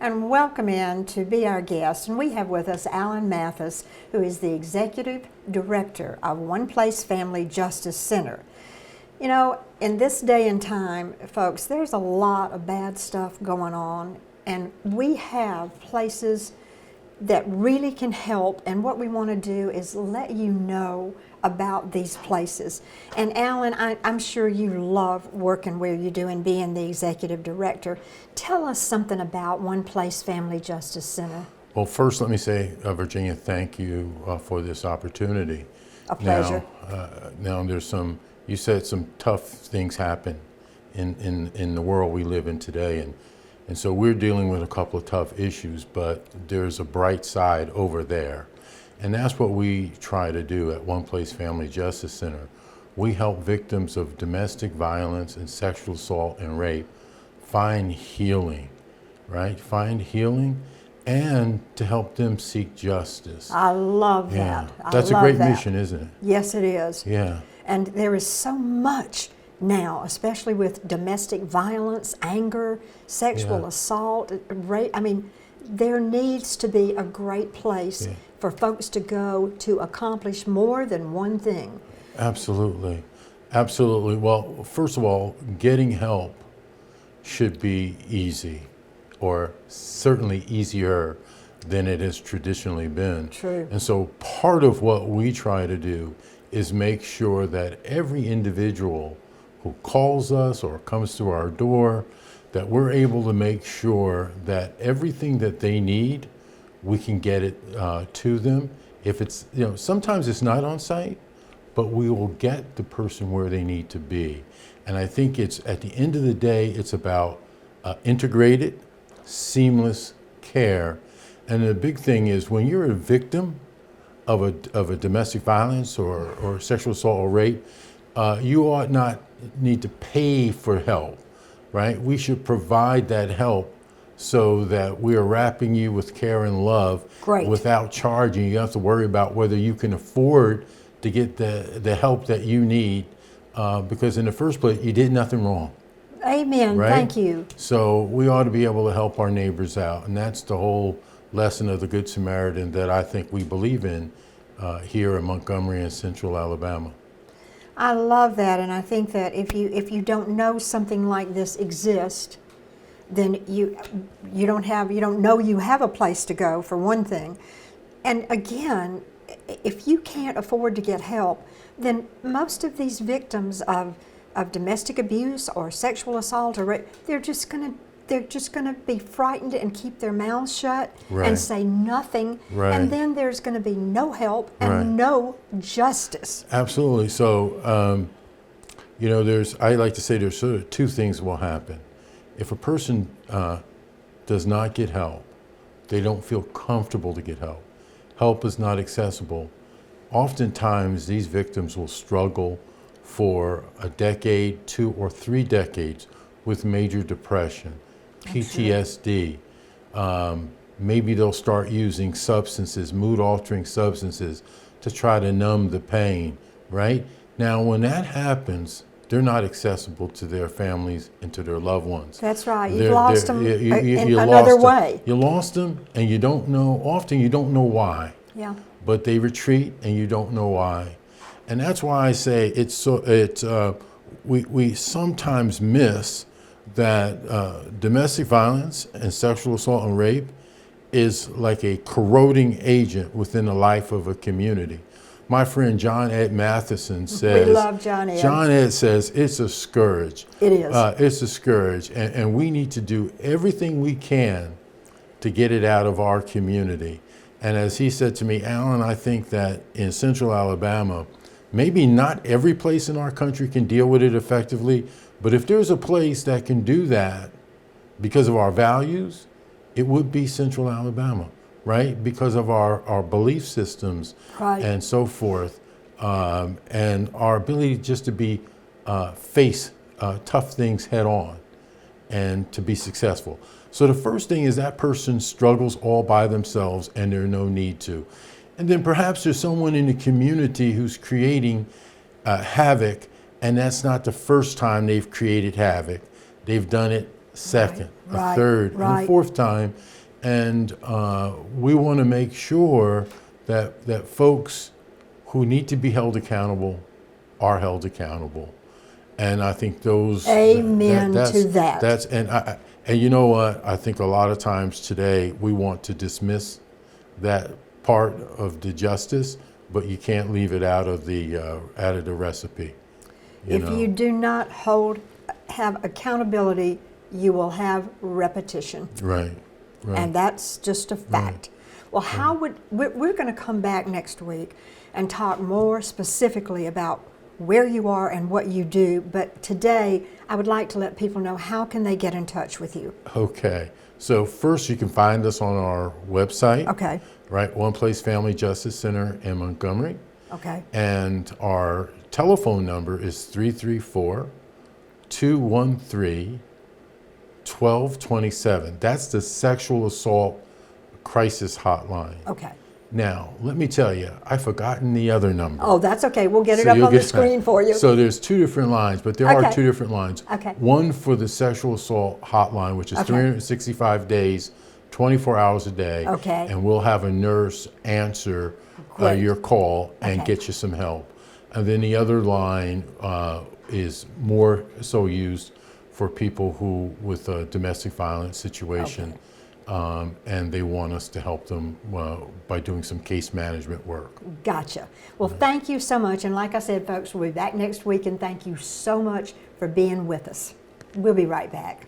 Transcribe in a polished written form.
and welcome in to be our guest. And we have with us Alan Mathis, who is the Executive Director of One Place Family Justice Center. You know, in this day and time, folks, there's a lot of bad stuff going on, and we have places that really can help, and what we want to do is let you know about these places. And Alan, I'm sure you love working where you do and being the executive director. Tell us something about One Place Family Justice Center. Well, first let me say, Virginia, thank you for this opportunity. A pleasure. Now there's you said some tough things happen in the world we live in today, and so we're dealing with a couple of tough issues, but there's a bright side over there. And that's what we try to do at One Place Family Justice Center. We help victims of domestic violence and sexual assault and rape find healing, right? Find healing and to help them seek justice. I love that. That's a great mission, isn't it? Yes, it is. Yeah. And there is so much now, especially with domestic violence, anger, sexual assault, rape. I mean, there needs to be a great place for folks to go to accomplish more than one thing. Absolutely. Absolutely. Well, first of all, getting help should be easy, or certainly easier than it has traditionally been. True. And so part of what we try to do is make sure that every individual who calls us or comes to our door, that we're able to make sure that everything that they need, we can get it to them. If it's, sometimes it's not on site, but we will get the person where they need to be. And I think it's, at the end of the day, it's about integrated, seamless care. And the big thing is, when you're a victim of a domestic violence or sexual assault or rape, you ought not need to pay for help, right? We should provide that help so that we are wrapping you with care and love without charging. You don't have to worry about whether you can afford to get the help that you need, because in the first place, you did nothing wrong. Amen. Right? Thank you. So we ought to be able to help our neighbors out, and that's the whole lesson of the Good Samaritan that I think we believe in here in Montgomery and Central Alabama. I love that, and I think that if you don't know something like this exists, then you don't know you have a place to go, for one thing. And again, if you can't afford to get help, then most of these victims of domestic abuse or sexual assault or rape, they're just gonna be frightened and keep their mouths shut and say nothing, and then there's gonna be no help and no justice. Absolutely. So, I like to say there's sort of two things will happen. If a person does not get help, they don't feel comfortable to get help. Help is not accessible. Oftentimes, these victims will struggle for a decade, 2 or 3 decades with major depression, PTSD. Maybe they'll start using substances, mood-altering substances, to try to numb the pain, right? Now, when that happens, they're not accessible to their families and to their loved ones. That's right. You've lost them in another way. You lost them, and you don't know, often you don't know why. Yeah. But they retreat, and you don't know why. And that's why I say we sometimes miss that domestic violence and sexual assault and rape is like a corroding agent within the life of a community. My friend John Ed Matheson says, we love John Ed. John Ed says it's a scourge. It is. It's a scourge, and we need to do everything we can to get it out of our community. And as he said to me, Alan, I think that in Central Alabama, maybe not every place in our country can deal with it effectively, but if there's a place that can do that because of our values, it would be Central Alabama, right? Because of our belief systems and so forth, and our ability just to face tough things head on and to be successful. So the first thing is that person struggles all by themselves and there's no need to. And then perhaps there's someone in the community who's creating havoc, and that's not the first time they've created havoc. They've done it second, Right, a third, and right. a fourth time. And we want to make sure that folks who need to be held accountable are held accountable. And I think those Amen to that. That's and you know what? I think a lot of times today we want to dismiss that part of the justice, but you can't leave it out of the recipe. If you do not have accountability, you will have repetition. Right. And that's just a fact. Well, how would we're going to come back next week and talk more specifically about where you are and what you do, but today I would like to let people know how can they get in touch with you. Okay. So first you can find us on our website. Okay. Right, One Place Family Justice Center in Montgomery. Okay. And our telephone number is 334-213-1227. That's the sexual assault crisis hotline. Okay. Now, let me tell you, I've forgotten the other number. Oh, that's okay. We'll get it So up you'll on the get screen that. for you. So there's two different lines, but there Okay. are two different lines. Okay. One for the sexual assault hotline, which is Okay. 365 days, 24 hours a day. Okay. And we'll have a nurse answer Great. your call and Okay. get you some help. And then the other line is more so used for people who with a domestic violence situation. And they want us to help them by doing some case management work. Gotcha. Well, thank you so much. And like I said, folks, we'll be back next week, and thank you so much for being with us. We'll be right back.